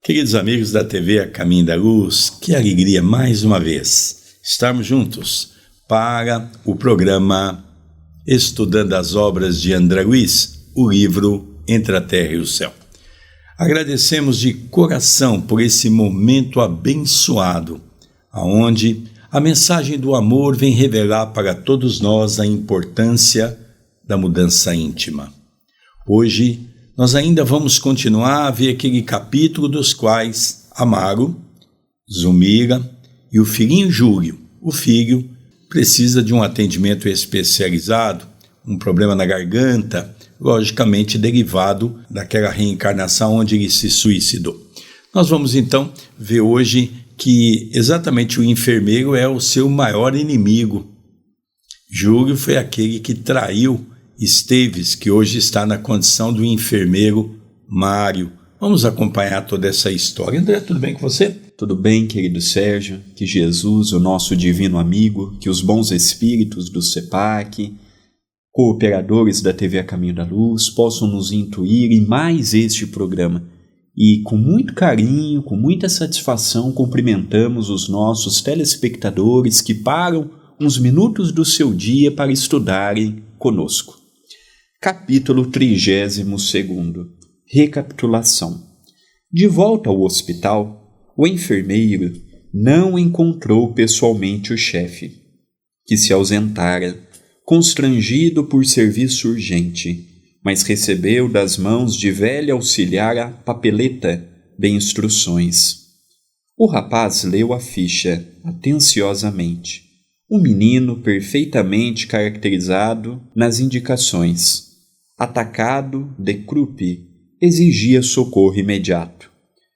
Queridos amigos da TV A Caminho da Luz, que alegria mais uma vez estarmos juntos para o programa Estudando as Obras de André Luiz, o livro Entre a Terra e o Céu. Agradecemos de coração por esse momento abençoado, onde a mensagem do amor vem revelar para todos nós a importância da mudança íntima. Hoje, nós ainda vamos continuar a ver aquele capítulo dos quais Amaro, Zulmira e o filhinho Júlio, o filho, precisa de um atendimento especializado, um problema na garganta, logicamente derivado daquela reencarnação onde ele se suicidou. Nós vamos então ver hoje que exatamente o enfermeiro é o seu maior inimigo. Júlio foi aquele que traiu Esteves, que hoje está na condição do enfermeiro Mário. Vamos acompanhar toda essa história. André, tudo bem com você? Tudo bem, querido Sérgio. Que Jesus, o nosso divino amigo, que os bons espíritos do CEPAC, cooperadores da TV A Caminho da Luz, possam nos intuir em mais este programa. E com muito carinho, com muita satisfação, cumprimentamos os nossos telespectadores que param uns minutos do seu dia para estudarem conosco. Capítulo 32. Recapitulação. De volta ao hospital, o enfermeiro não encontrou pessoalmente o chefe, que se ausentara, constrangido por serviço urgente, mas recebeu das mãos de velho auxiliar a papeleta de instruções. O rapaz leu a ficha atenciosamente. Um menino perfeitamente caracterizado nas indicações. Atacado de croupe, exigia socorro imediato.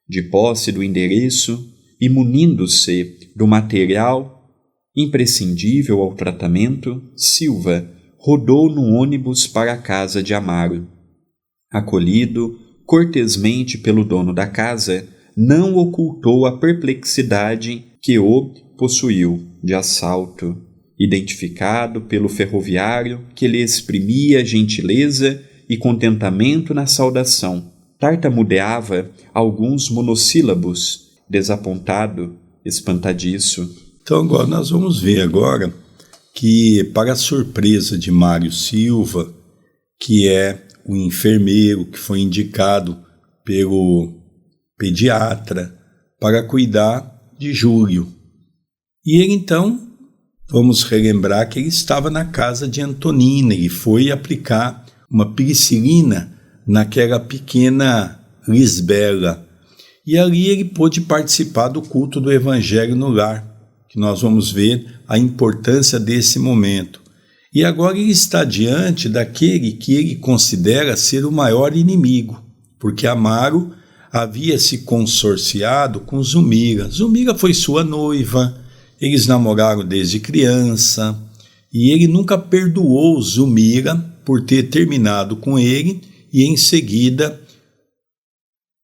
De posse do endereço e munindo-se do material imprescindível ao tratamento, Silva rodou no ônibus para a casa de Amaro. Acolhido cortesmente pelo dono da casa, não ocultou a perplexidade que o possuiu de assalto, identificado pelo ferroviário que lhe exprimia gentileza e contentamento na saudação. Tartamudeava alguns monossílabos, desapontado, espantadiço. Então agora nós vamos ver agora que, para a surpresa de Mário Silva, que é o enfermeiro que foi indicado pelo pediatra para cuidar de Júlio. E ele então, vamos relembrar que ele estava na casa de Antonina e foi aplicar uma penicilina naquela pequena Lisbela. E ali ele pôde participar do culto do Evangelho no lar, que nós vamos ver a importância desse momento. E agora ele está diante daquele que ele considera ser o maior inimigo, porque Amaro havia se consorciado com Zulmira. Zulmira foi sua noiva, eles namoraram desde criança, e ele nunca perdoou Zulmira por ter terminado com ele e em seguida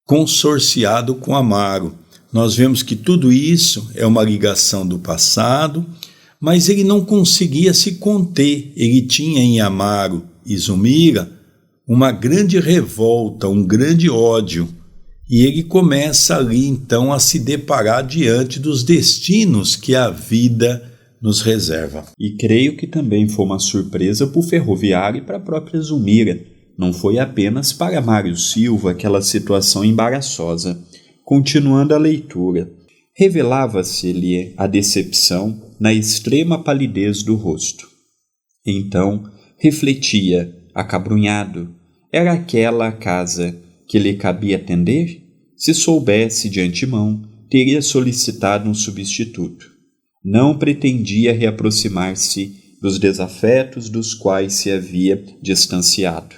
consorciado com Amaro. Nós vemos que tudo isso é uma ligação do passado, mas ele não conseguia se conter. Ele tinha em Amaro e Zulmira uma grande revolta, um grande ódio. E ele começa ali então a se deparar diante dos destinos que a vida nos reserva. E creio que também foi uma surpresa para o ferroviário e para a própria Zulmira. Não foi apenas para Mário Silva aquela situação embaraçosa. Continuando a leitura, revelava-se-lhe a decepção na extrema palidez do rosto. Então refletia, acabrunhado, era aquela a casa que lhe cabia atender? Se soubesse de antemão, teria solicitado um substituto. Não pretendia reaproximar-se dos desafetos dos quais se havia distanciado.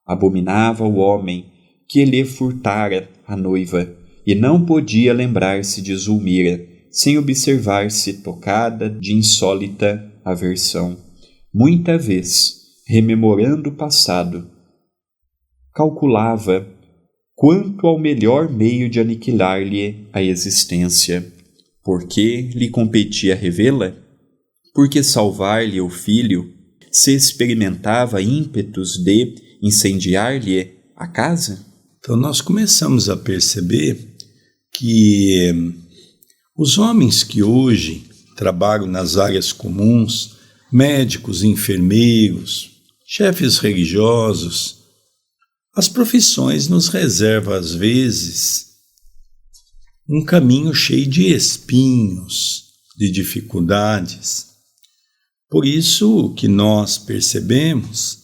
Abominava o homem que lhe furtara a noiva e não podia lembrar-se de Zulmira sem observar-se tocada de insólita aversão. Muita vez, rememorando o passado, calculava quanto ao melhor meio de aniquilar-lhe a existência. Por que lhe competia revê-la? Porque salvar-lhe o filho se experimentava ímpetos de incendiar-lhe a casa? Então nós começamos a perceber que os homens que hoje trabalham nas áreas comuns, médicos, enfermeiros, chefes religiosos, as profissões nos reservam, às vezes, um caminho cheio de espinhos, de dificuldades. Por isso que nós percebemos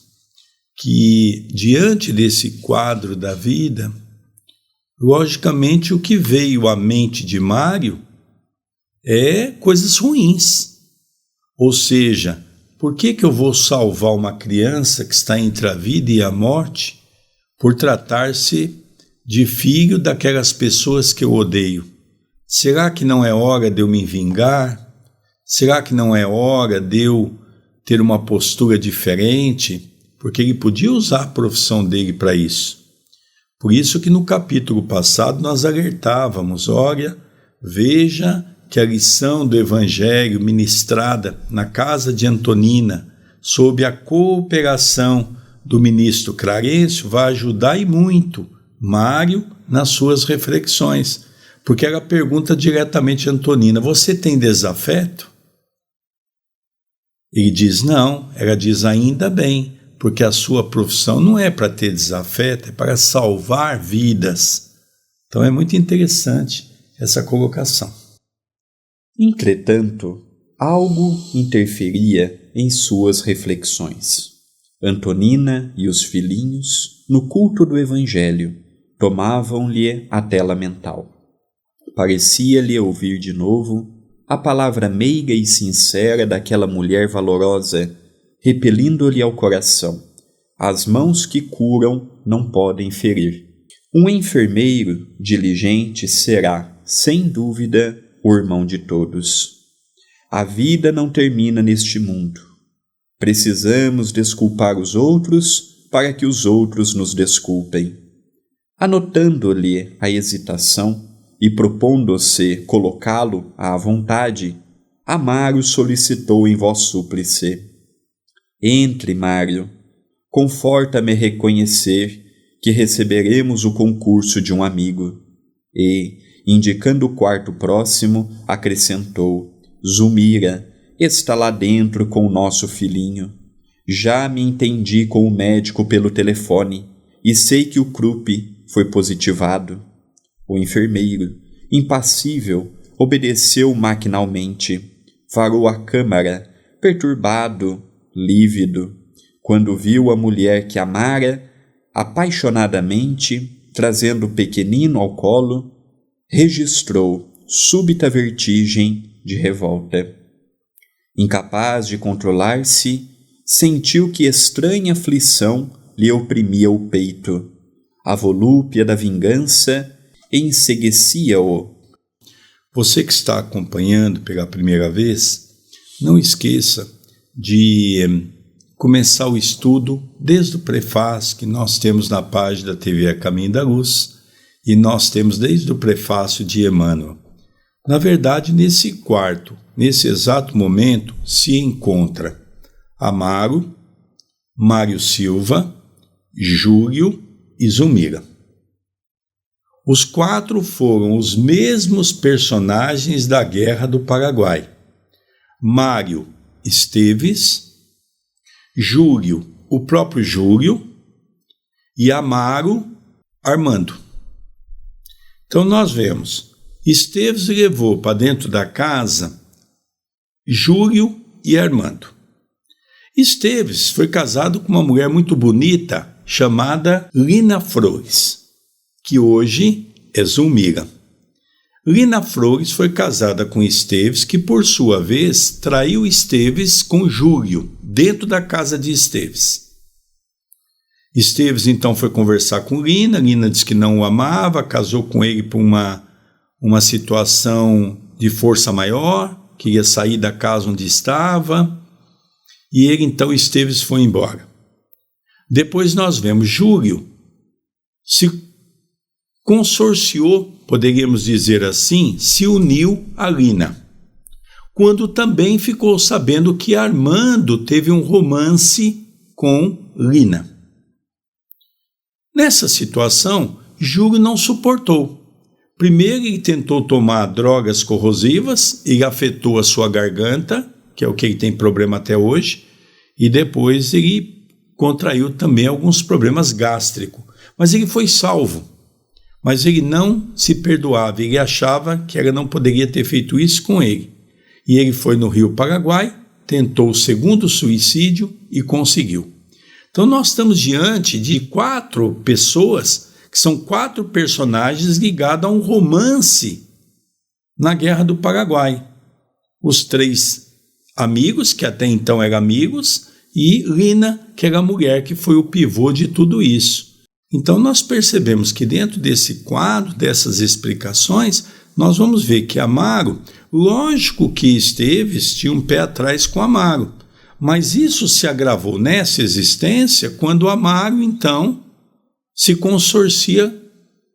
que, diante desse quadro da vida, logicamente o que veio à mente de Mário é coisas ruins. Ou seja, por que eu vou salvar uma criança que está entre a vida e a morte por tratar-se de filho daquelas pessoas que eu odeio? Será que não é hora de eu me vingar? Será que não é hora de eu ter uma postura diferente? Porque ele podia usar a profissão dele para isso. Por isso que no capítulo passado nós alertávamos, olha, veja que a lição do Evangelho ministrada na casa de Antonina, sob a cooperação do ministro Clarencio, vai ajudar e muito Mário nas suas reflexões. Porque ela pergunta diretamente a Antonina, você tem desafeto? Ele diz não, ela diz ainda bem, porque a sua profissão não é para ter desafeto, é para salvar vidas. Então é muito interessante essa colocação. Entretanto, algo interferia em suas reflexões. Antonina e os filhinhos, no culto do Evangelho, tomavam-lhe a tela mental. Parecia-lhe ouvir de novo a palavra meiga e sincera daquela mulher valorosa, repelindo-lhe ao coração. As mãos que curam não podem ferir. Um enfermeiro diligente será, sem dúvida, o irmão de todos. A vida não termina neste mundo. Precisamos desculpar os outros para que os outros nos desculpem. Anotando-lhe a hesitação e propondo-se colocá-lo à vontade, Mário solicitou em voz súplice: entre, Mário, conforta-me reconhecer que receberemos o concurso de um amigo. E, indicando o quarto próximo, acrescentou: Zulmira está lá dentro com o nosso filhinho. Já me entendi com o médico pelo telefone e sei que o Krupp foi positivado. O enfermeiro, impassível, obedeceu maquinalmente. Varou a câmara, perturbado, lívido, quando viu a mulher que amara apaixonadamente, trazendo o pequenino ao colo, registrou súbita vertigem de revolta. Incapaz de controlar-se, sentiu que estranha aflição lhe oprimia o peito. A volúpia da vingança enseguecia-o. Você que está acompanhando pela primeira vez, não esqueça de começar o estudo desde o prefácio que nós temos na página da TV A Caminho da Luz e nós temos desde o prefácio de Emmanuel. Na verdade, nesse exato momento, se encontra Amaro, Mário Silva, Júlio e Zulmira. Os quatro foram os mesmos personagens da Guerra do Paraguai. Mário Esteves, Júlio, o próprio Júlio, e Amaro, Armando. Então nós vemos, Esteves levou para dentro da casa Júlio e Armando. Esteves foi casado com uma mulher muito bonita chamada Lina Flores, que hoje é Zulmira. Lina Flores foi casada com Esteves, que por sua vez traiu Esteves com Júlio, dentro da casa de Esteves. Esteves então foi conversar com Lina, Lina disse que não o amava, casou com ele por uma situação de força maior, queria sair da casa onde estava, e ele então, Esteves, foi embora. Depois nós vemos Júlio se consorciou, poderíamos dizer assim, se uniu a Lina, quando também ficou sabendo que Armando teve um romance com Lina. Nessa situação, Júlio não suportou, Primeiro ele tentou tomar drogas corrosivas, ele afetou a sua garganta, que é o que ele tem problema até hoje, e depois ele contraiu também alguns problemas gástricos. Mas ele foi salvo. Mas ele não se perdoava, ele achava que ela não poderia ter feito isso com ele. E ele foi no Rio Paraguai, tentou o segundo suicídio e conseguiu. Então nós estamos diante de 4 pessoas, que são 4 personagens ligados a um romance na Guerra do Paraguai. Os 3 amigos, que até então eram amigos, e Lina, que era a mulher que foi o pivô de tudo isso. Então nós percebemos que dentro desse quadro, dessas explicações, nós vamos ver que Amaro, lógico que Esteves tinha um pé atrás com Amaro, mas isso se agravou nessa existência quando Amaro, então, se consorcia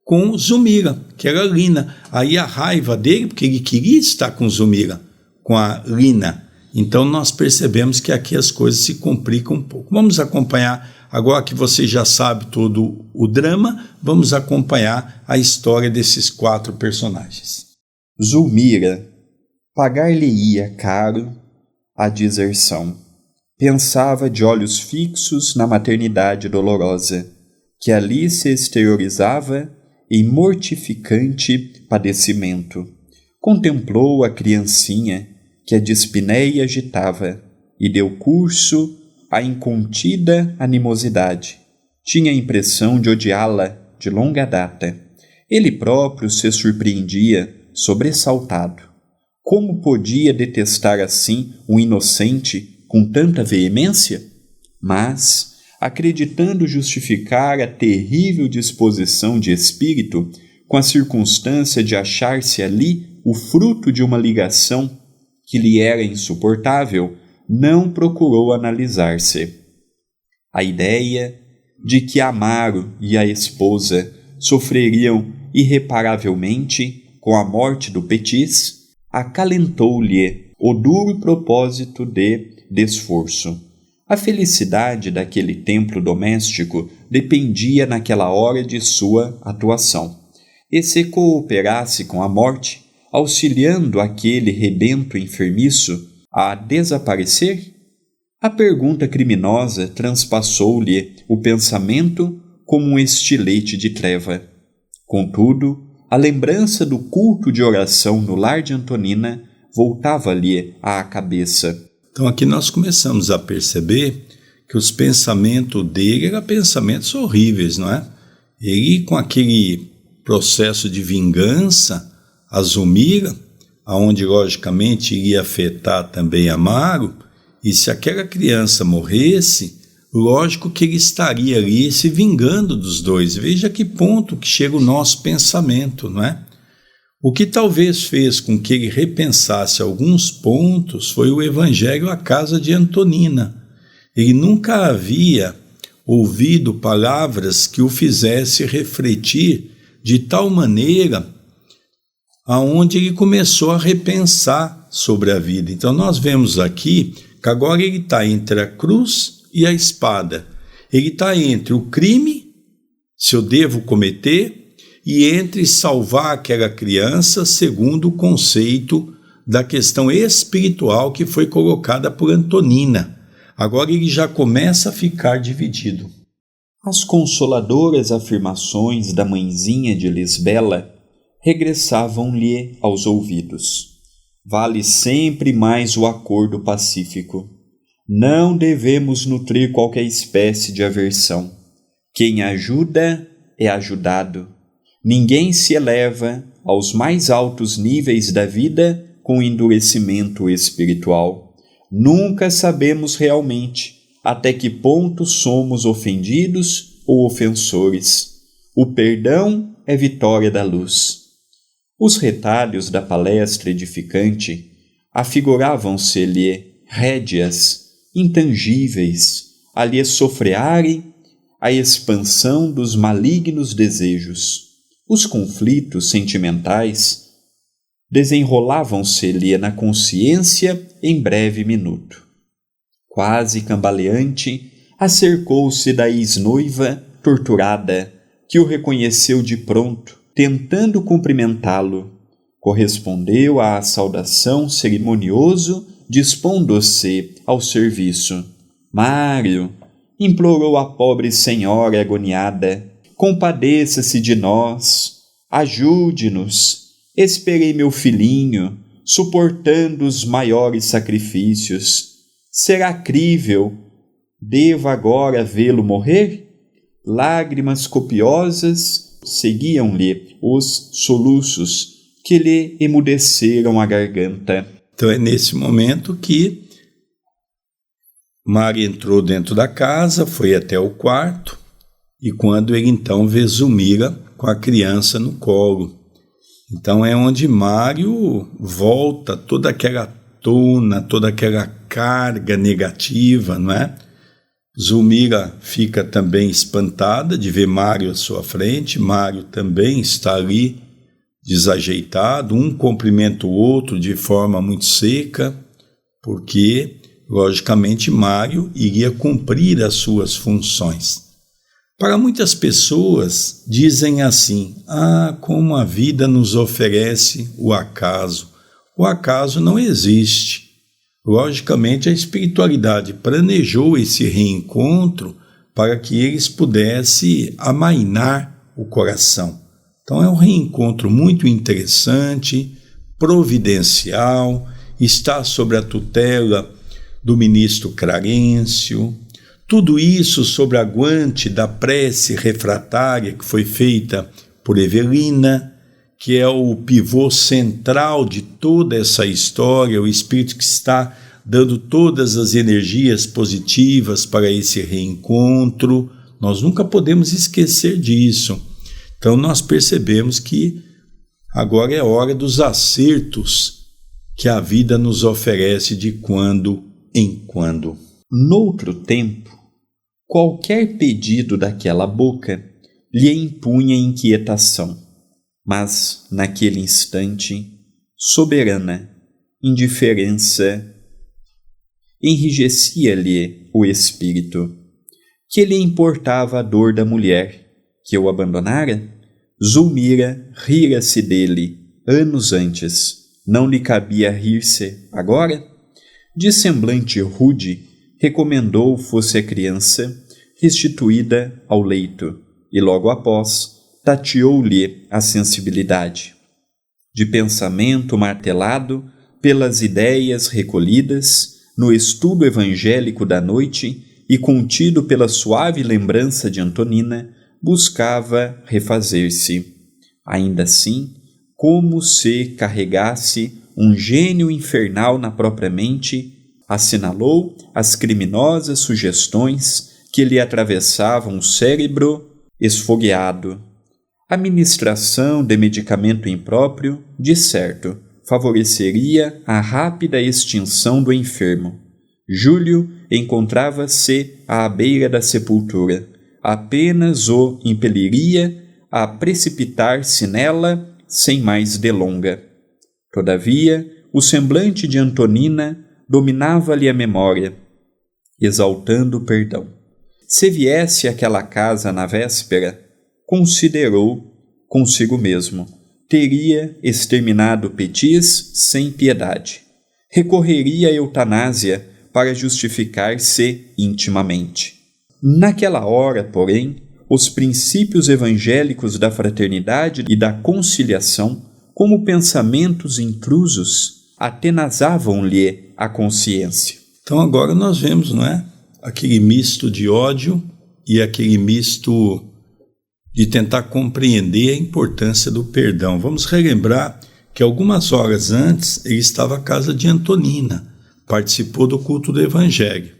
com Zulmira, que era Lina. Aí a raiva dele, porque ele queria estar com Zulmira, com a Lina. Então nós percebemos que aqui as coisas se complicam um pouco. Vamos acompanhar, agora que você já sabe todo o drama, vamos acompanhar a história desses 4 personagens. Zulmira, pagar-lhe-ia caro a deserção. Pensava de olhos fixos na maternidade dolorosa, que ali se exteriorizava em mortificante padecimento. Contemplou a criancinha que a dispneia agitava e deu curso à incontida animosidade. Tinha a impressão de odiá-la de longa data. Ele próprio se surpreendia, sobressaltado. Como podia detestar assim um inocente com tanta veemência? Mas, acreditando justificar a terrível disposição de espírito com a circunstância de achar-se ali o fruto de uma ligação que lhe era insuportável, não procurou analisar-se. A ideia de que Amaro e a esposa sofreriam irreparavelmente com a morte do Petis acalentou-lhe o duro propósito de desforço. A felicidade daquele templo doméstico dependia naquela hora de sua atuação. E se cooperasse com a morte, auxiliando aquele rebento enfermiço a desaparecer? A pergunta criminosa transpassou-lhe o pensamento como um estilete de treva. Contudo, a lembrança do culto de oração no lar de Antonina voltava-lhe à cabeça. Então aqui nós começamos a perceber que os pensamentos dele eram pensamentos horríveis, não é? Ele, com aquele processo de vingança a Zulmira, onde logicamente iria afetar também Amaro, e se aquela criança morresse, lógico que ele estaria ali se vingando dos dois. Veja que ponto que chega o nosso pensamento, não é? O que talvez fez com que ele repensasse alguns pontos foi o Evangelho à casa de Antonina. Ele nunca havia ouvido palavras que o fizesse refletir de tal maneira aonde ele começou a repensar sobre a vida. Então nós vemos aqui que agora ele está entre a cruz e a espada. Ele está entre o crime, se eu devo cometer, e entre salvar aquela criança segundo o conceito da questão espiritual que foi colocada por Antonina. Agora ele já começa a ficar dividido. As consoladoras afirmações da mãezinha de Lisbela regressavam-lhe aos ouvidos. Vale sempre mais o acordo pacífico. Não devemos nutrir qualquer espécie de aversão. Quem ajuda é ajudado. Ninguém se eleva aos mais altos níveis da vida com endurecimento espiritual. Nunca sabemos realmente até que ponto somos ofendidos ou ofensores. O perdão é vitória da luz. Os retalhos da palestra edificante afiguravam-se-lhe rédeas intangíveis a lhe sofrearem a expansão dos malignos desejos. Os conflitos sentimentais desenrolavam-se-lhe na consciência em breve minuto. Quase cambaleante, acercou-se da ex-noiva torturada, que o reconheceu de pronto tentando cumprimentá-lo, correspondeu à saudação cerimonioso, dispondo-se ao serviço. Mário, implorou a pobre senhora agoniada, compadeça-se de nós, ajude-nos. Esperei meu filhinho, suportando os maiores sacrifícios. Será crível? Devo agora vê-lo morrer? Lágrimas copiosas seguiam-lhe os soluços que lhe emudeceram a garganta. Então é nesse momento que Mário entrou dentro da casa, foi até o quarto, e quando ele então vê Zulmira com a criança no colo. Então é onde Mário volta toda aquela tona, toda aquela carga negativa, não é? Zulmira fica também espantada de ver Mário à sua frente. Mário também está ali desajeitado, um cumprimenta o outro de forma muito seca, porque, logicamente, Mário iria cumprir as suas funções. Para muitas pessoas, dizem assim: como a vida nos oferece o acaso. O acaso não existe. Logicamente, a espiritualidade planejou esse reencontro para que eles pudessem amainar o coração. Então é um reencontro muito interessante, providencial, está sob a tutela do ministro Clarencio. Tudo isso sob a aguante da prece refratária que foi feita por Evelina, que é o pivô central de toda essa história, o espírito que está dando todas as energias positivas para esse reencontro. Nós nunca podemos esquecer disso. Então nós percebemos que agora é hora dos acertos que a vida nos oferece de quando em quando. Noutro tempo, qualquer pedido daquela boca lhe impunha inquietação, mas naquele instante, soberana indiferença enrijecia-lhe o espírito. Que lhe importava a dor da mulher que o abandonara? Zulmira rira-se dele anos antes. Não lhe cabia rir-se agora? De semblante rude, recomendou fosse a criança restituída ao leito, e logo após tateou-lhe a sensibilidade. De pensamento martelado pelas ideias recolhidas no estudo evangélico da noite e contido pela suave lembrança de Antonina, buscava refazer-se. Ainda assim, como se carregasse um gênio infernal na própria mente, assinalou as criminosas sugestões que lhe atravessavam o cérebro esfogueado. A ministração de medicamento impróprio, de certo, favoreceria a rápida extinção do enfermo. Júlio encontrava-se à beira da sepultura. Apenas o impeliria a precipitar-se nela sem mais delonga. Todavia, o semblante de Antonina dominava-lhe a memória, exaltando o perdão. Se viesse àquela casa na véspera, considerou consigo mesmo, teria exterminado Petis sem piedade. Recorreria à eutanásia para justificar-se intimamente. Naquela hora, porém, os princípios evangélicos da fraternidade e da conciliação, como pensamentos intrusos, atenazavam-lhe a consciência. Então agora nós vemos, não é? Aquele misto de ódio e aquele misto de tentar compreender a importância do perdão. Vamos relembrar que algumas horas antes ele estava à casa de Antonina, participou do culto do Evangelho.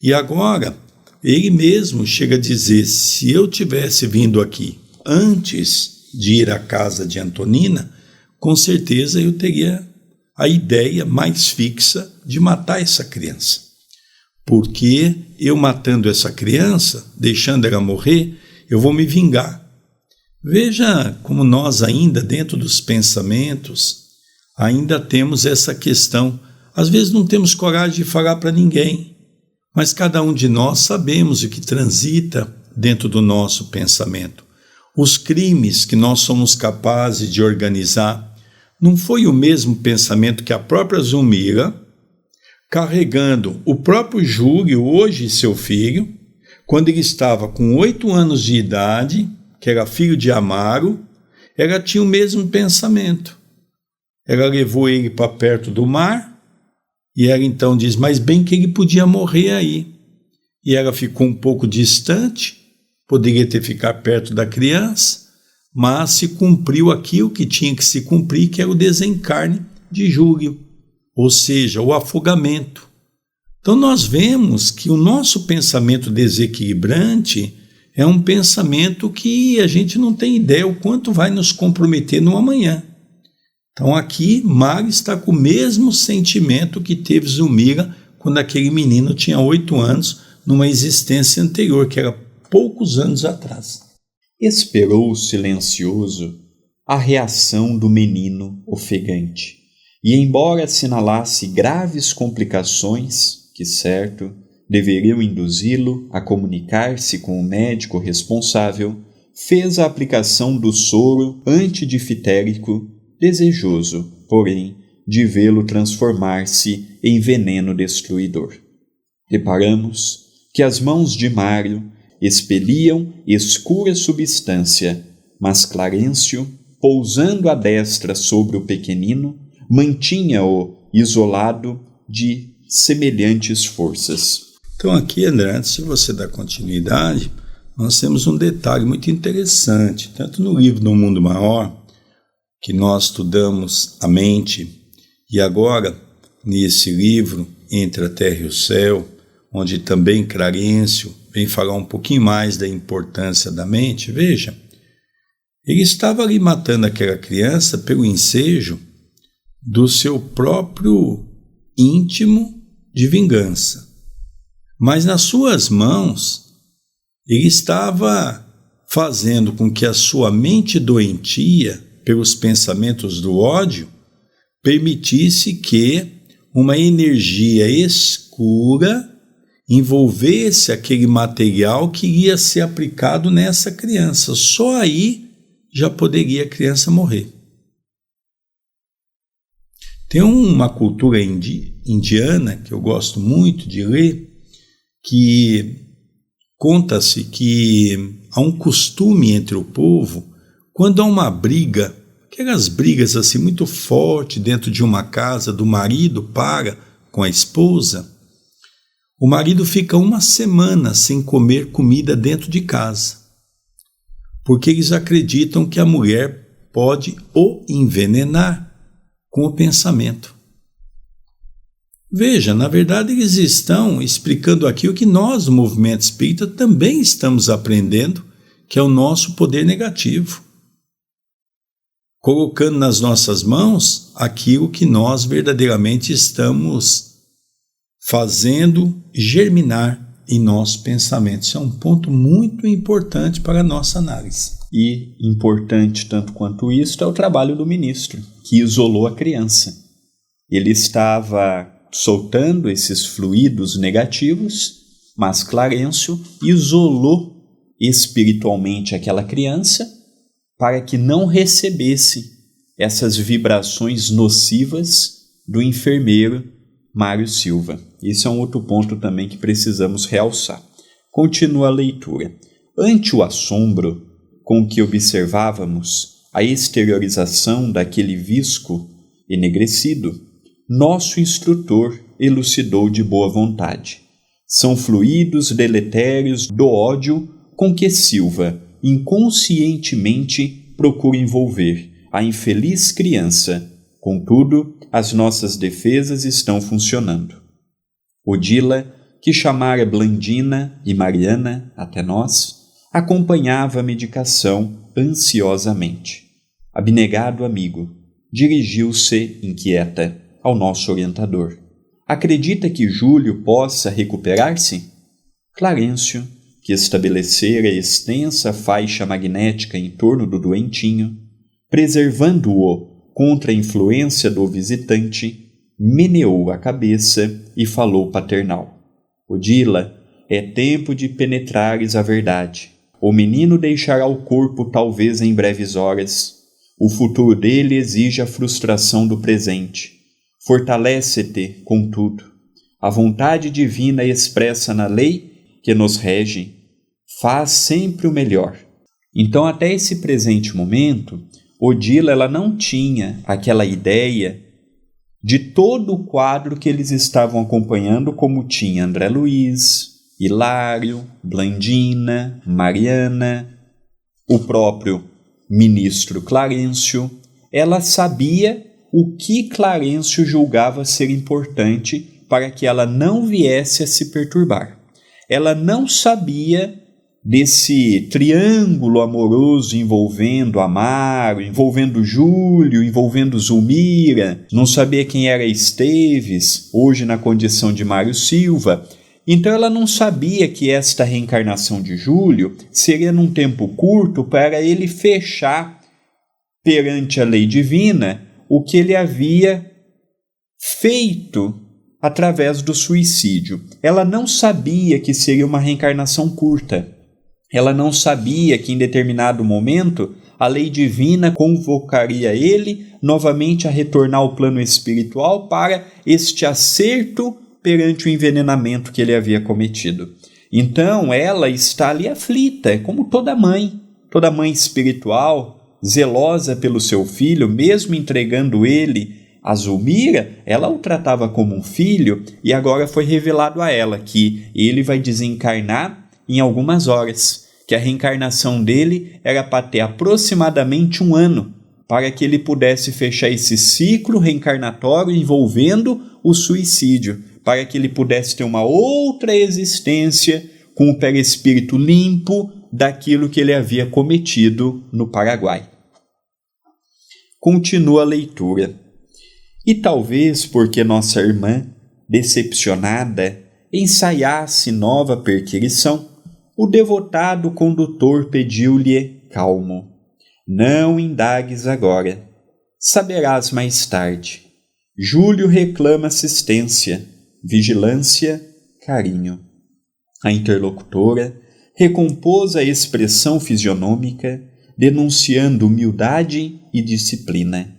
E agora ele mesmo chega a dizer: se eu tivesse vindo aqui antes de ir à casa de Antonina, com certeza eu teria a ideia mais fixa de matar essa criança. Porque eu matando essa criança, deixando ela morrer, eu vou me vingar. Veja como nós ainda, dentro dos pensamentos, ainda temos essa questão. Às vezes não temos coragem de falar para ninguém, mas cada um de nós sabemos o que transita dentro do nosso pensamento. os crimes que nós somos capazes de organizar, não foi o mesmo pensamento que a própria Zulmira, carregando o próprio Júlio, hoje seu filho, quando ele estava com 8 anos de idade, que era filho de Amaro, ela tinha o mesmo pensamento. Ela levou ele para perto do mar, e ela então diz, mas bem que ele podia morrer aí. E ela ficou um pouco distante, poderia ter ficado perto da criança, mas se cumpriu aquilo que tinha que se cumprir, que era o desencarne de Júlio, ou seja, o afogamento. Então nós vemos que o nosso pensamento desequilibrante é um pensamento que a gente não tem ideia o quanto vai nos comprometer no amanhã. Então aqui Mari está com o mesmo sentimento que teve Zulmira quando aquele menino tinha 8 anos, numa existência anterior, que era poucos anos atrás. Esperou silencioso a reação do menino ofegante, e embora assinalasse graves complicações que, certo, deveriam induzi-lo a comunicar-se com o médico responsável, fez a aplicação do soro antidifitérico, desejoso, porém, de vê-lo transformar-se em veneno destruidor. Reparamos que as mãos de Mário expeliam escura substância, mas Clarencio, pousando a destra sobre o pequenino, mantinha-o isolado de semelhantes forças. Então aqui, André, antes de você dar continuidade, nós temos um detalhe muito interessante, tanto no livro No Mundo Maior, que nós estudamos a mente, e agora, nesse livro, Entre a Terra e o Céu, onde também Clarencio vem falar um pouquinho mais da importância da mente, veja, ele estava ali matando aquela criança pelo ensejo do seu próprio íntimo de vingança. Mas nas suas mãos, ele estava fazendo com que a sua mente doentia, pelos pensamentos do ódio, permitisse que uma energia escura envolvesse aquele material que ia ser aplicado nessa criança. Só aí já poderia a criança morrer. Tem uma cultura indiana que eu gosto muito de ler, que conta-se que há um costume entre o povo, quando há uma briga, aquelas brigas assim muito fortes dentro de uma casa, do marido para com a esposa, o marido fica 1 semana sem comer comida dentro de casa, porque eles acreditam que a mulher pode o envenenar com o pensamento. Veja, na verdade eles estão explicando aqui o que nós, do movimento espírita, também estamos aprendendo, que é o nosso poder negativo. Colocando nas nossas mãos aquilo que nós verdadeiramente estamos fazendo germinar em nossos pensamentos. Isso é um ponto muito importante para a nossa análise. E importante tanto quanto isso é o trabalho do ministro, que isolou a criança. Ele estava soltando esses fluidos negativos, mas Clarencio isolou espiritualmente aquela criança para que não recebesse essas vibrações nocivas do enfermeiro Mário Silva. Esse é um outro ponto também que precisamos realçar. Continua a leitura. Ante o assombro com que observávamos a exteriorização daquele visco enegrecido, nosso instrutor elucidou de boa vontade. São fluidos deletérios do ódio com que Silva inconscientemente procura envolver a infeliz criança. Contudo, as nossas defesas estão funcionando. Odila, que chamara Blandina e Mariana até nós, acompanhava a medicação ansiosamente. Abnegado amigo, dirigiu-se, inquieta, ao nosso orientador. Acredita que Júlio possa recuperar-se? Clarencio, que estabelecera extensa faixa magnética em torno do doentinho, preservando-o contra a influência do visitante, meneou a cabeça e falou paternal. Odila, é tempo de penetrares a verdade. O menino deixará o corpo talvez em breves horas. O futuro dele exige a frustração do presente. Fortalece-te, contudo. A vontade divina expressa na lei que nos rege faz sempre o melhor. Então, até esse presente momento, Odila ela não tinha aquela ideia de todo o quadro que eles estavam acompanhando, como tinha André Luiz, Hilário, Blandina, Mariana, o próprio ministro Clarencio. Ela sabia o que Clarencio julgava ser importante para que ela não viesse a se perturbar. Ela não sabia desse triângulo amoroso envolvendo Amaro, envolvendo Júlio, envolvendo Zulmira, não sabia quem era Esteves, hoje na condição de Mário Silva. Então ela não sabia que esta reencarnação de Júlio seria num tempo curto para ele fechar perante a lei divina o que ele havia feito através do suicídio. Ela não sabia que seria uma reencarnação curta. Ela não sabia que em determinado momento a lei divina convocaria ele novamente a retornar ao plano espiritual para este acerto perante o envenenamento que ele havia cometido. Então ela está ali aflita, como toda mãe espiritual, zelosa pelo seu filho, mesmo entregando ele a Zulmira, ela o tratava como um filho, e agora foi revelado a ela que ele vai desencarnar em algumas horas, que a reencarnação dele era para ter aproximadamente 1 ano, para que ele pudesse fechar esse ciclo reencarnatório envolvendo o suicídio, para que ele pudesse ter uma outra existência com o perispírito limpo daquilo que ele havia cometido no Paraguai. Continua a leitura. E talvez porque nossa irmã, decepcionada, ensaiasse nova perquirição, o devotado condutor pediu-lhe calmo: não indagues agora, saberás mais tarde. Júlio reclama assistência, vigilância, carinho. A interlocutora recompôs a expressão fisionômica, denunciando humildade e disciplina.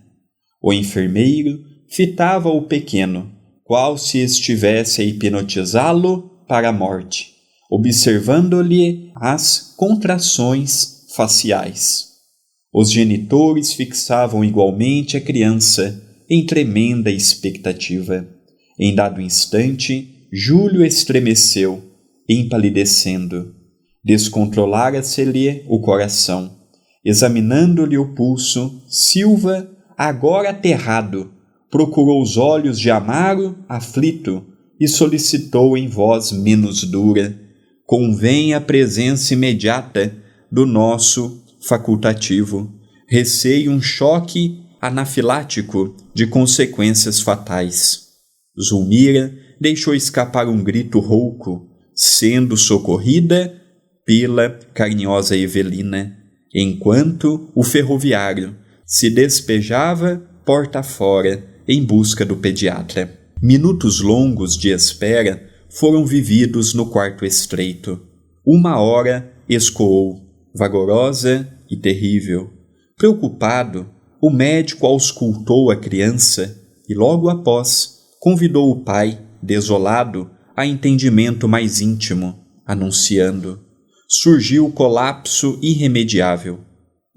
O enfermeiro fitava o pequeno, qual se estivesse a hipnotizá-lo para a morte, observando-lhe as contrações faciais. Os genitores fixavam igualmente a criança em tremenda expectativa. Em dado instante, Júlio estremeceu, empalidecendo. Descontrolara-se-lhe o coração. Examinando-lhe o pulso, Silva, agora aterrado, procurou os olhos de Amaro, aflito, e solicitou em voz menos dura: convém a presença imediata do nosso facultativo. Receio um choque anafilático de consequências fatais. Zulmira deixou escapar um grito rouco, sendo socorrida pela carinhosa Evelina, enquanto o ferroviário se despejava porta fora em busca do pediatra. Minutos longos de espera foram vividos no quarto estreito. 1 hora escoou, vagarosa e terrível. Preocupado, o médico auscultou a criança e, logo após, convidou o pai, desolado, a entendimento mais íntimo, anunciando: surgiu o colapso irremediável.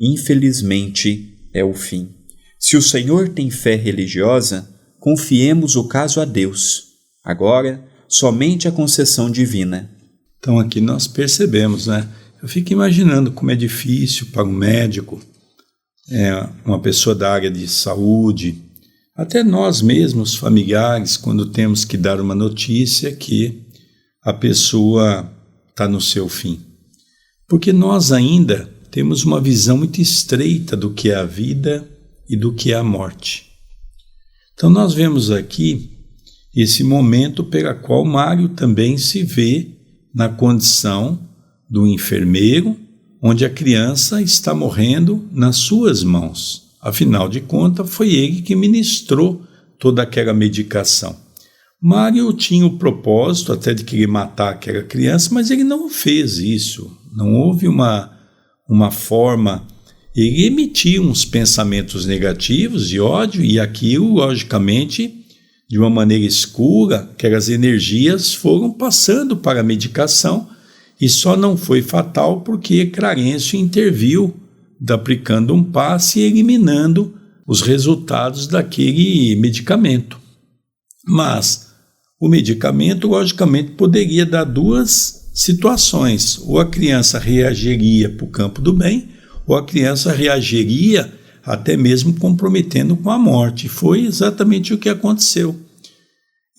Infelizmente, é o fim. Se o Senhor tem fé religiosa, confiemos o caso a Deus. Agora, somente a concessão divina. Então aqui nós percebemos, né? Eu fico imaginando como é difícil para um médico, uma pessoa da área de saúde, até nós mesmos, familiares, quando temos que dar uma notícia que a pessoa está no seu fim. Porque nós ainda temos uma visão muito estreita do que é a vida e do que é a morte. Então nós vemos aqui esse momento pela qual Mário também se vê na condição do enfermeiro, onde a criança está morrendo nas suas mãos. Afinal de contas, foi ele que ministrou toda aquela medicação. Mário tinha o propósito até de querer matar aquela criança, mas ele não fez isso. não houve uma forma. Ele emitia uns pensamentos negativos de ódio, e aquilo, logicamente, de uma maneira escura, aquelas energias foram passando para a medicação, e só não foi fatal porque Clarencio interviu, aplicando um passe e eliminando os resultados daquele medicamento. Mas o medicamento, logicamente, poderia dar duas situações: ou a criança reagiria para o campo do bem, ou a criança reagiria até mesmo comprometendo com a morte. Foi exatamente o que aconteceu.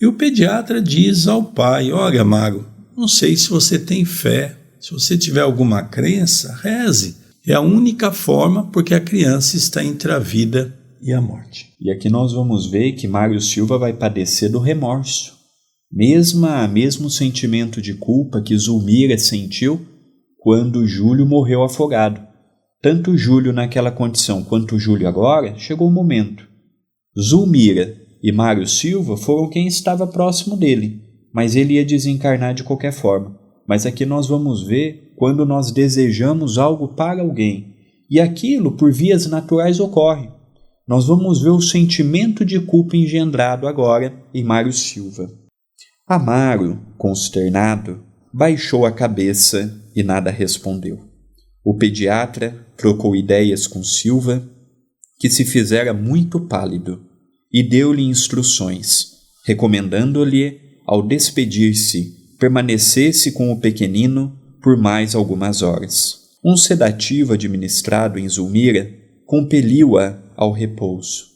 E o pediatra diz ao pai: olha, Amaro, não sei se você tem fé, se você tiver alguma crença, reze. É a única forma, porque a criança está entre a vida e a morte. E aqui nós vamos ver que Mário Silva vai padecer do remorso. Mesmo sentimento de culpa que Zulmira sentiu quando Júlio morreu afogado. Tanto Júlio naquela condição quanto Júlio agora, chegou o momento. Zulmira e Mário Silva foram quem estava próximo dele, mas ele ia desencarnar de qualquer forma. Mas aqui nós vamos ver quando nós desejamos algo para alguém, e aquilo por vias naturais ocorre. Nós vamos ver o sentimento de culpa engendrado agora em Mário Silva. Amaro, consternado, baixou a cabeça e nada respondeu. O pediatra trocou ideias com Silva, que se fizera muito pálido, e deu-lhe instruções, recomendando-lhe, ao despedir-se, permanecesse com o pequenino por mais algumas horas. Um sedativo administrado em Zulmira compeliu-a ao repouso.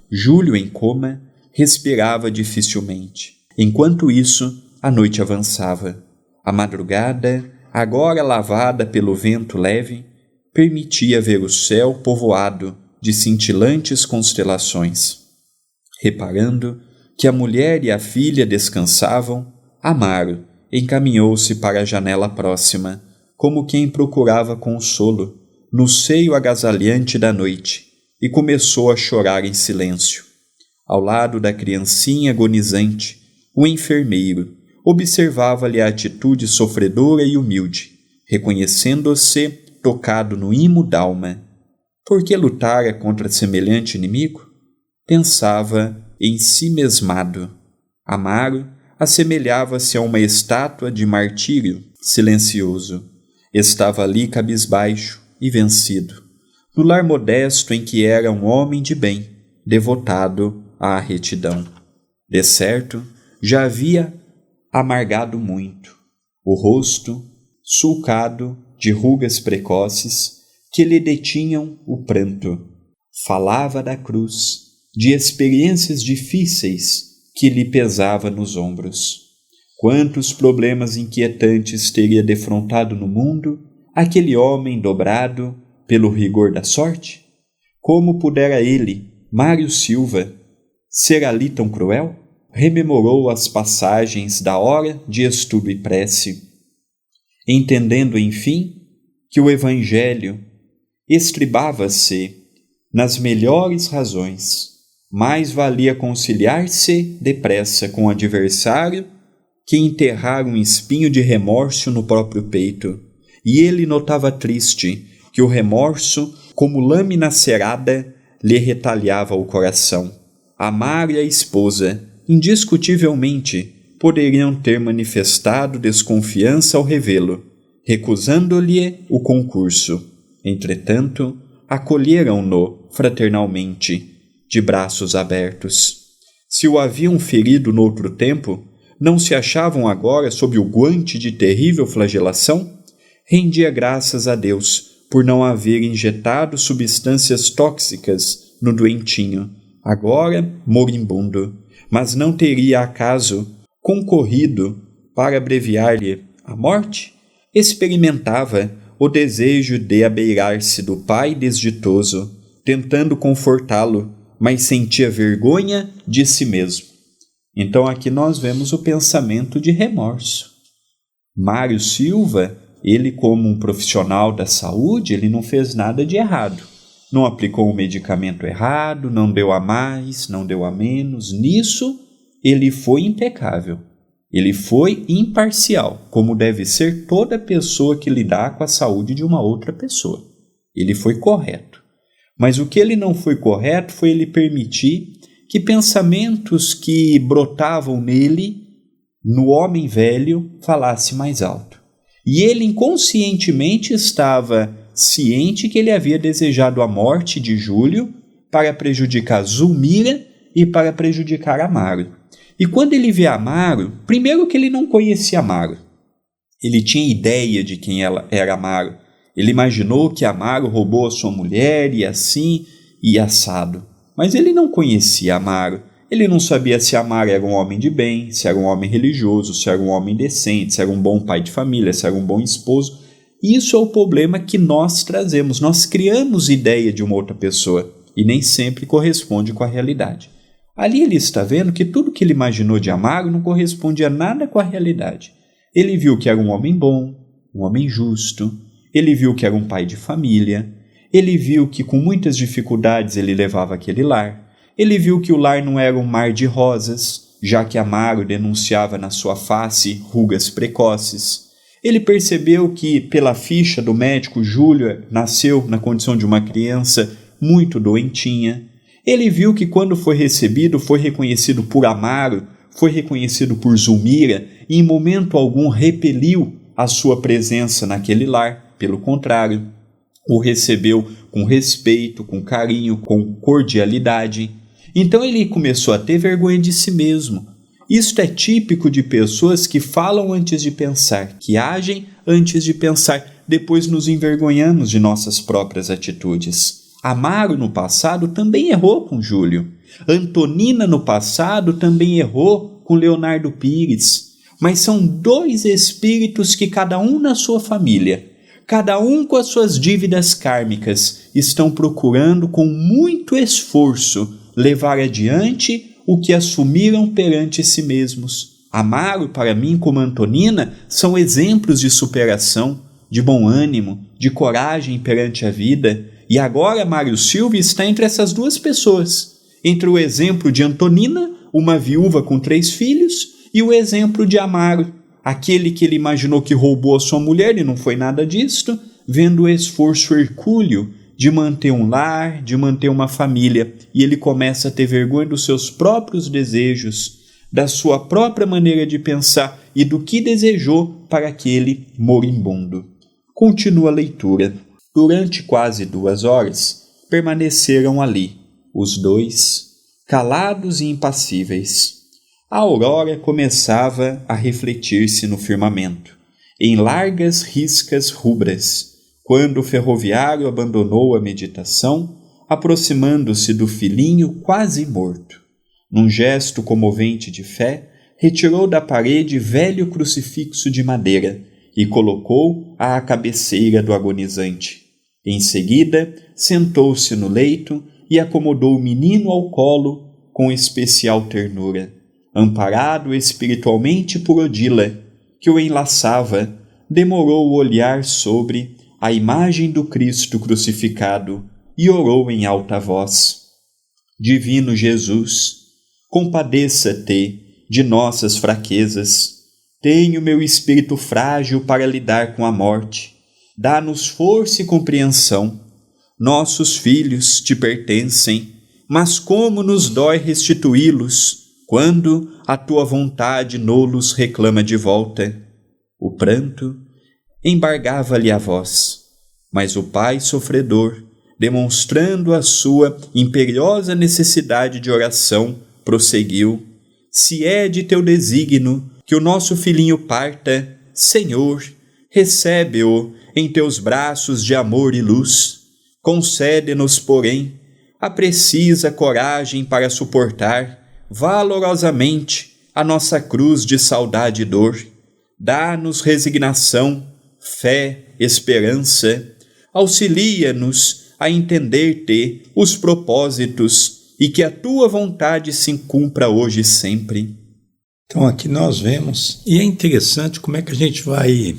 Júlio, em coma, respirava dificilmente. Enquanto isso, a noite avançava. A madrugada, agora lavada pelo vento leve, permitia ver o céu povoado de cintilantes constelações. Reparando que a mulher e a filha descansavam, Amaro encaminhou-se para a janela próxima, como quem procurava consolo, no seio agasalhante da noite, e começou a chorar em silêncio. Ao lado da criancinha agonizante, o enfermeiro observava-lhe a atitude sofredora e humilde, reconhecendo-se tocado no imo d'alma. Por que lutara contra semelhante inimigo? Pensava em si mesmado. Amaro assemelhava-se a uma estátua de martírio silencioso. Estava ali cabisbaixo e vencido, no lar modesto em que era um homem de bem, devotado à retidão. De certo, já havia amargado muito, o rosto sulcado de rugas precoces que lhe detinham o pranto. Falava da cruz, de experiências difíceis que lhe pesava nos ombros. Quantos problemas inquietantes teria defrontado no mundo aquele homem dobrado pelo rigor da sorte? Como pudera ele, Mário Silva, ser ali tão cruel? Rememorou as passagens da hora de estudo e prece, entendendo, enfim, que o Evangelho estribava-se nas melhores razões. Mais valia conciliar-se depressa com o adversário que enterrar um espinho de remorso no próprio peito. E ele notava triste que o remorso, como lâmina cerada, lhe retalhava o coração. Amar e a esposa, indiscutivelmente, poderiam ter manifestado desconfiança ao revê-lo, recusando-lhe o concurso. Entretanto, acolheram-no fraternalmente, de braços abertos. Se o haviam ferido noutro tempo, não se achavam agora sob o guante de terrível flagelação? Rendia graças a Deus por não haver injetado substâncias tóxicas no doentinho, agora moribundo, mas não teria acaso concorrido para abreviar-lhe a morte? Experimentava o desejo de abeirar-se do pai desditoso, tentando confortá-lo, mas sentia vergonha de si mesmo. Então aqui nós vemos o pensamento de remorso. Mário Silva, ele como um profissional da saúde, ele não fez nada de errado. Não aplicou um medicamento errado, não deu a mais, não deu a menos. Nisso, ele foi impecável. Ele foi imparcial, como deve ser toda pessoa que lidar com a saúde de uma outra pessoa. Ele foi correto. Mas o que ele não foi correto foi ele permitir que pensamentos que brotavam nele, no homem velho, falasse mais alto. E ele inconscientemente estava ciente que ele havia desejado a morte de Júlio para prejudicar Zulmira e para prejudicar Amaro. E quando ele vê Amaro, primeiro que ele não conhecia Amaro. Ele tinha ideia de quem ela era Amaro. Ele imaginou que Amaro roubou a sua mulher e assim e assado. Mas ele não conhecia Amaro. Ele não sabia se Amaro era um homem de bem, se era um homem religioso, se era um homem decente, se era um bom pai de família, se era um bom esposo. Isso é o problema que nós trazemos. Nós criamos ideia de uma outra pessoa e nem sempre corresponde com a realidade. Ali ele está vendo que tudo que ele imaginou de Amaro não correspondia nada com a realidade. Ele viu que era um homem bom, um homem justo, ele viu que era um pai de família, ele viu que com muitas dificuldades ele levava aquele lar, ele viu que o lar não era um mar de rosas, já que Amaro denunciava na sua face rugas precoces. Ele percebeu que, pela ficha do médico, Júlia nasceu na condição de uma criança muito doentinha. Ele viu que quando foi recebido, foi reconhecido por Amaro, foi reconhecido por Zulmira e em momento algum repeliu a sua presença naquele lar. Pelo contrário, o recebeu com respeito, com carinho, com cordialidade. Então ele começou a ter vergonha de si mesmo. Isto é típico de pessoas que falam antes de pensar, que agem antes de pensar, depois nos envergonhamos de nossas próprias atitudes. Amaro no passado também errou com Júlio. Antonina no passado também errou com Leonardo Pires. Mas são dois espíritos que cada um na sua família, cada um com as suas dívidas kármicas, estão procurando com muito esforço levar adiante o que assumiram perante si mesmos. Amaro, para mim, como Antonina, são exemplos de superação, de bom ânimo, de coragem perante a vida. E agora Mário Silva está entre essas duas pessoas, entre o exemplo de Antonina, uma viúva com 3 filhos, e o exemplo de Amaro, aquele que ele imaginou que roubou a sua mulher e não foi nada disto, vendo o esforço hercúleo de manter um lar, de manter uma família, e ele começa a ter vergonha dos seus próprios desejos, da sua própria maneira de pensar e do que desejou para aquele moribundo. Continua a leitura. Durante quase 2 horas, permaneceram ali, os dois, calados e impassíveis. A aurora começava a refletir-se no firmamento, em largas riscas rubras, quando o ferroviário abandonou a meditação, aproximando-se do filhinho quase morto. Num gesto comovente de fé, retirou da parede velho crucifixo de madeira e colocou à cabeceira do agonizante. Em seguida, sentou-se no leito e acomodou o menino ao colo com especial ternura, amparado espiritualmente por Odila, que o enlaçava, demorou o olhar sobre a imagem do Cristo crucificado e orou em alta voz: Divino Jesus, compadeça-te de nossas fraquezas. Tenho meu espírito frágil para lidar com a morte. Dá-nos força e compreensão. Nossos filhos te pertencem, mas como nos dói restituí-los quando a tua vontade nolos reclama de volta. O pranto embargava-lhe a voz, mas o pai sofredor, demonstrando a sua imperiosa necessidade de oração, prosseguiu: Se é de teu desígnio que o nosso filhinho parta, Senhor, recebe-o em teus braços de amor e luz. Concede-nos, porém, a precisa coragem para suportar valorosamente a nossa cruz de saudade e dor. Dá-nos resignação, fé, esperança. Auxilia-nos a entender-te os propósitos e que a tua vontade se cumpra hoje e sempre. Então aqui nós vemos, e é interessante como é que a gente vai,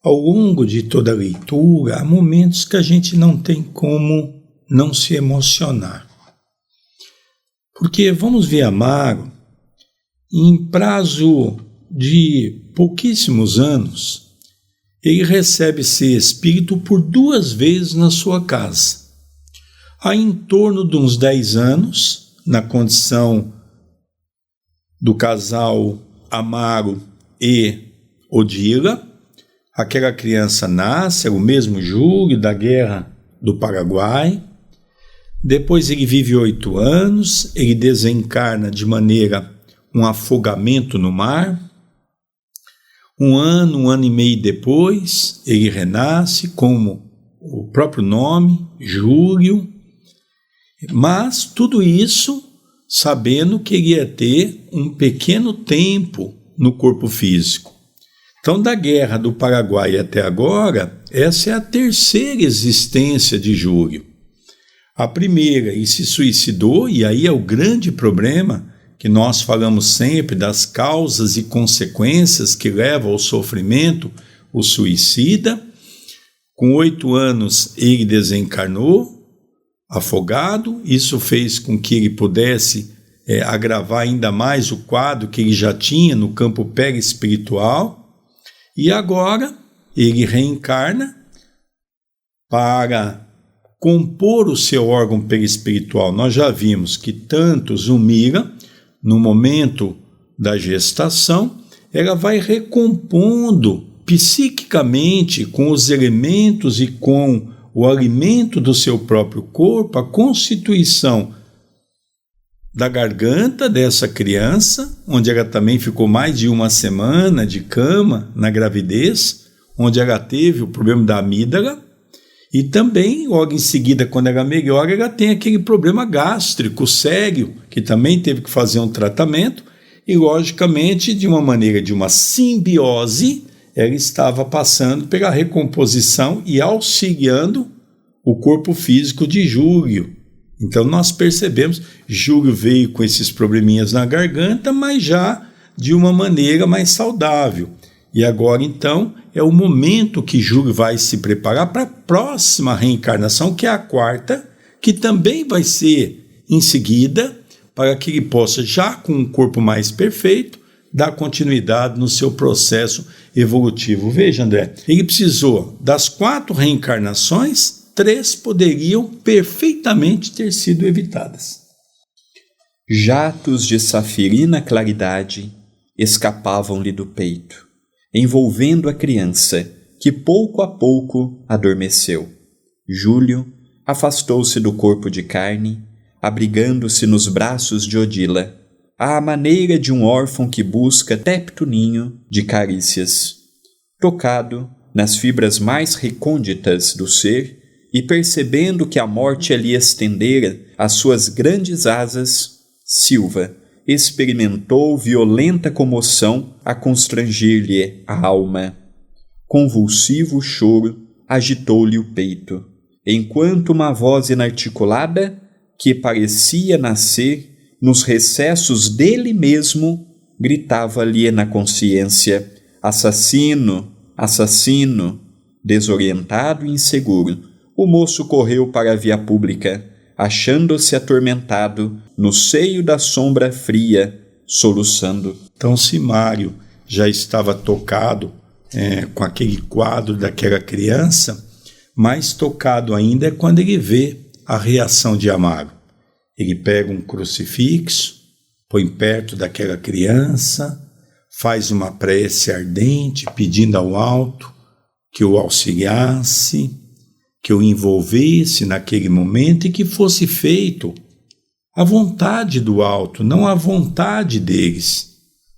ao longo de toda a leitura, há momentos que a gente não tem como não se emocionar. Porque vamos ver Amaro, em prazo de pouquíssimos anos, ele recebe esse espírito por 2 vezes na sua casa. Aí, em torno de uns 10 anos, na condição do casal Amaro e Odila, aquela criança nasce, é o mesmo Júlio da Guerra do Paraguai. Depois ele vive 8 anos, ele desencarna de maneira um afogamento no mar. Um ano e meio depois, ele renasce como o próprio nome, Júlio. Mas tudo isso sabendo que ele ia ter um pequeno tempo no corpo físico. Então, da Guerra do Paraguai até agora, essa é a 3ª existência de Júlio. A primeira, ele se suicidou, e aí é o grande problema que nós falamos sempre das causas e consequências que levam ao sofrimento, o suicida. Com 8 anos, ele desencarnou, afogado. Isso fez com que ele pudesse agravar ainda mais o quadro que ele já tinha no campo perispiritual. E agora ele reencarna para compor o seu órgão perispiritual. Nós já vimos que tanto Zulmira, no momento da gestação, ela vai recompondo psiquicamente, com os elementos e com o alimento do seu próprio corpo, a constituição da garganta dessa criança, onde ela também ficou mais de 1 semana de cama na gravidez, onde ela teve o problema da amígdala, e também, logo em seguida, quando ela melhora, ela tem aquele problema gástrico sério, que também teve que fazer um tratamento, e logicamente, de uma maneira de uma simbiose, ela estava passando pela recomposição e auxiliando o corpo físico de Júlio. Então nós percebemos, Júlio veio com esses probleminhas na garganta, mas já de uma maneira mais saudável. E agora então é o momento que Júlio vai se preparar para a próxima reencarnação, que é a 4ª, que também vai ser em seguida, para que ele possa, já com um corpo mais perfeito, dar continuidade no seu processo evolutivo. Veja, André, ele precisou das 4 reencarnações, 3 poderiam perfeitamente ter sido evitadas. Jatos de safirina claridade escapavam-lhe do peito, envolvendo a criança, que pouco a pouco adormeceu. Júlio afastou-se do corpo de carne, abrigando-se nos braços de Odila, à maneira de um órfão que busca tépito ninho de carícias. Tocado nas fibras mais recônditas do ser e percebendo que a morte ali estendera as suas grandes asas, Silva experimentou violenta comoção a constranger-lhe a alma. Convulsivo choro agitou-lhe o peito, enquanto uma voz inarticulada, que parecia nascer nos recessos dele mesmo, gritava-lhe na consciência: assassino, assassino! Desorientado e inseguro, o moço correu para a via pública, achando-se atormentado no seio da sombra fria, soluçando. Então, se Mário já estava tocado com aquele quadro daquela criança, mais tocado ainda é quando ele vê a reação de Amaro. Ele pega um crucifixo, põe perto daquela criança, faz uma prece ardente, pedindo ao alto que o auxiliasse, que o envolvesse naquele momento e que fosse feito a vontade do alto, não a vontade deles,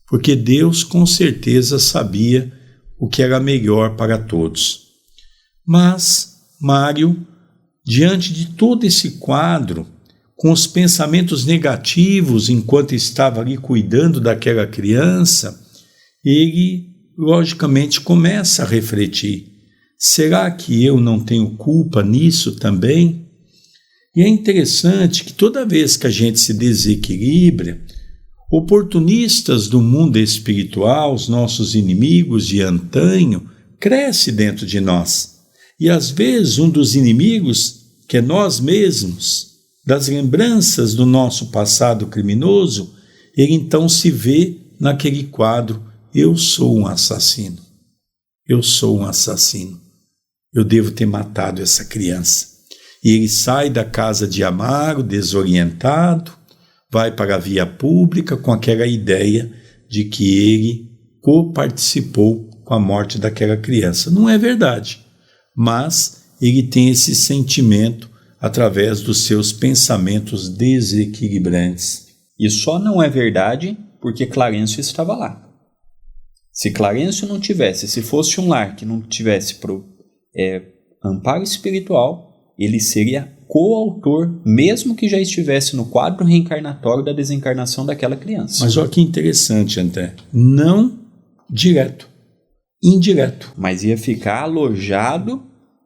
porque Deus com certeza sabia o que era melhor para todos. Mas Mário, diante de todo esse quadro, com os pensamentos negativos enquanto estava ali cuidando daquela criança, ele logicamente começa a refletir: será que eu não tenho culpa nisso também? E é interessante que toda vez que a gente se desequilibra, oportunistas do mundo espiritual, os nossos inimigos de antanho, cresce dentro de nós. E às vezes um dos inimigos, que é nós mesmos, das lembranças do nosso passado criminoso, ele então se vê naquele quadro, eu sou um assassino. Eu sou um assassino. Eu devo ter matado essa criança. E ele sai da casa de Amaro, desorientado, vai para a via pública com aquela ideia de que ele co-participou com a morte daquela criança. Não é verdade, mas ele tem esse sentimento através dos seus pensamentos desequilibrantes. E só não é verdade porque Clarencio estava lá. Se Clarencio não tivesse, se fosse um lar que não tivesse amparo espiritual, ele seria coautor, mesmo que já estivesse no quadro reencarnatório da desencarnação daquela criança. Mas olha que interessante, André. Não direto, indireto. Mas ia ficar alojado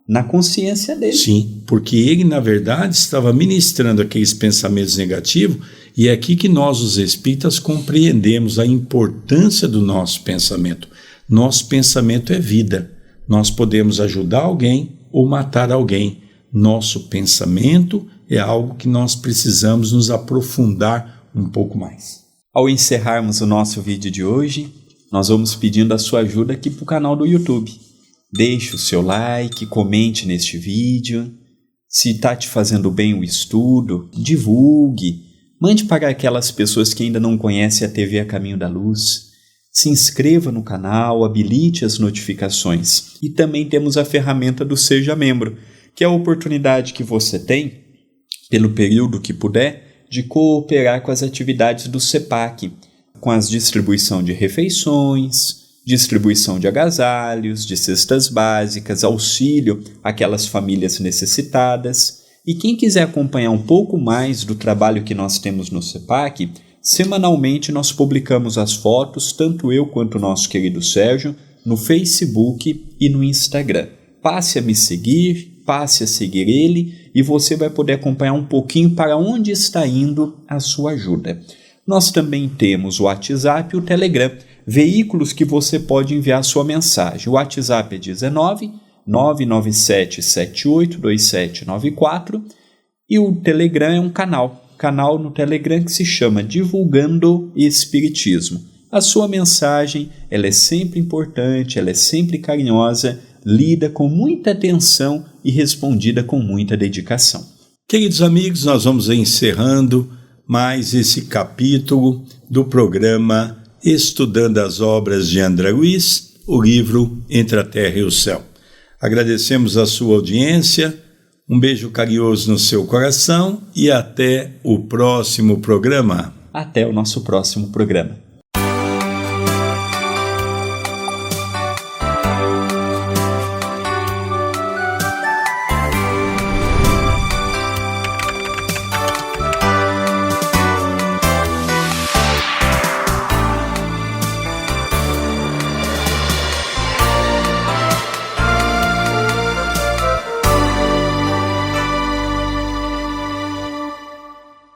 na consciência dele. Sim, porque ele, na verdade, estava ministrando aqueles pensamentos negativos, e é aqui que nós, os espíritas, compreendemos a importância do nosso pensamento. Nosso pensamento é vida. Nós podemos ajudar alguém ou matar alguém. Nosso pensamento é algo que nós precisamos nos aprofundar um pouco mais. Ao encerrarmos o nosso vídeo de hoje, nós vamos pedindo a sua ajuda aqui para o canal do YouTube. Deixe o seu like, comente neste vídeo. Se está te fazendo bem o estudo, divulgue. Mande para aquelas pessoas que ainda não conhecem a TV A Caminho da Luz. Se inscreva no canal, habilite as notificações. E também temos a ferramenta do Seja Membro, que é a oportunidade que você tem, pelo período que puder, de cooperar com as atividades do CEPAC, com a distribuição de refeições, distribuição de agasalhos, de cestas básicas, auxílio àquelas famílias necessitadas. E quem quiser acompanhar um pouco mais do trabalho que nós temos no CEPAC, semanalmente nós publicamos as fotos, tanto eu quanto o nosso querido Sérgio, no Facebook e no Instagram. Passe a me seguir, passe a seguir ele e você vai poder acompanhar um pouquinho para onde está indo a sua ajuda. Nós também temos o WhatsApp e o Telegram, veículos que você pode enviar sua mensagem. O WhatsApp é 19 997 782794 e o Telegram é um canal no Telegram que se chama Divulgando Espiritismo. A sua mensagem, ela é sempre importante, ela é sempre carinhosa, lida com muita atenção e respondida com muita dedicação. Queridos amigos, nós vamos encerrando mais esse capítulo do programa Estudando as Obras de André Luiz, o livro Entre a Terra e o Céu. Agradecemos a sua audiência, um beijo carinhoso no seu coração e até o próximo programa. Até o nosso próximo programa.